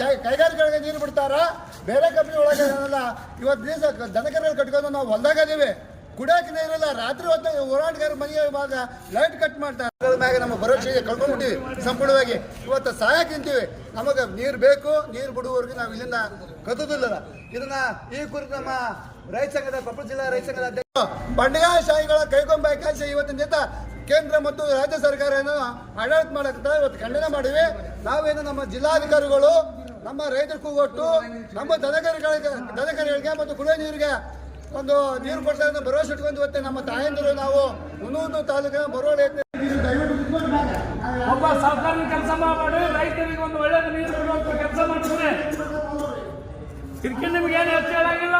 ಕೈಗಾರಿಕೆಗಳಿಗೆ ನೀರು ಬಿಡ್ತಾರ, ಬೇರೆ ಕಂಪ್ನಿ ಒಳಗೆ ಏನಲ್ಲ. ಇವತ್ತು ದಿವಸ ದನಕರುಗಳು ಕಟ್ಕೊಂಡು ನಾವು ಹೊಲ್ದಾಗದೀವಿ, ಕುಡಿಯೋಕೆ ನೀರಿಲ್ಲ. ರಾತ್ರಿ ಹೊತ್ತು ಹೋರಾಟಗಾರ ಮನೆಗೆ ಇವಾಗ ಲೈಟ್ ಕಟ್ ಮಾಡ್ತಾರೆ. ಮ್ಯಾಗ ನಮ್ಮ ಭರವಸೆ ಕಳ್ಕೊಂಡ್ಬಿಟ್ಟಿವಿ ಸಂಪೂರ್ಣವಾಗಿ. ಇವತ್ತು ಸಹಾಯ ತಿಂತೀವಿ, ನಮಗೆ ನೀರು ಬೇಕು. ನೀರು ಬಿಡುವವರೆಗೆ ನಾವು ಇಲ್ಲಿಂದ ಕತ್ತುದಿಲ್ಲ. ಇದನ್ನ ಈ ಕುರಿತು ನಮ್ಮ ರೈತ ಸಂಘದ, ಕೊಪ್ಪಳ ಜಿಲ್ಲಾ ರೈತ ಸಂಘದ ಅಧ್ಯಕ್ಷ ಬಂಡಗಾಯಶಾಹಿಗಳ ಕೈಗೊಂಬ ಇವತ್ತಿನ ಜೊತೆ ಕೇಂದ್ರ ಮತ್ತು ರಾಜ್ಯ ಸರ್ಕಾರ ಏನು ಆಡಳಿತ ಮಾಡಕ್ಕೆ ಇವತ್ತು ಖಂಡನೆ ಮಾಡಿವಿ. ನಾವೇನು ನಮ್ಮ ಜಿಲ್ಲಾಧಿಕಾರಿಗಳು ನಮ್ಮ ರೈತರ ಕೂಗೊಟ್ಟು ನಮ್ಮ ದನಕರುಗಳಿಗೆ ಮತ್ತು ಕುಡಿಯೋ ನೀರಿಗೆ ಒಂದು ನೀರು ಕೊಡ್ತಾರೆ ಭರವಸೆ ಇಟ್ಕೊಂಡು ಇವತ್ತೆ ನಮ್ಮ ತಾಯಂದಿರು ನಾವು ಹುಣೂರು ತಾಲೂಕಿನ ಬರೋಳಿ ಒಬ್ಬ ಸರ್ಕಾರಿ ಕೆಲಸ ಮಾಡಿ ರೈತರಿಗೆ ಒಂದು ಒಳ್ಳೆ ನೀರು ಕೊಡುವಂತ ಕೆಲಸ ಮಾಡ್ತಾರೆ. ಇದಕ್ಕೆ ನಿಮ್ಗೆ ಏನು ಹೆಚ್ಚು ಹೇಳಂಗಿಲ್ಲ.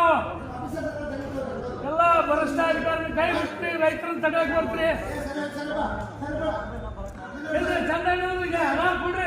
ಎಲ್ಲ ಭ್ರಷ್ಟ ಅಧಿಕಾರಿ ಕೈ ಬಿಟ್ಟು ರೈತರನ್ನ ತಡೆಯಕ್ಕೆ ಬರ್ತೀರಿ. ಚಂದ ಹಣ ಕೊಡ್ರಿ.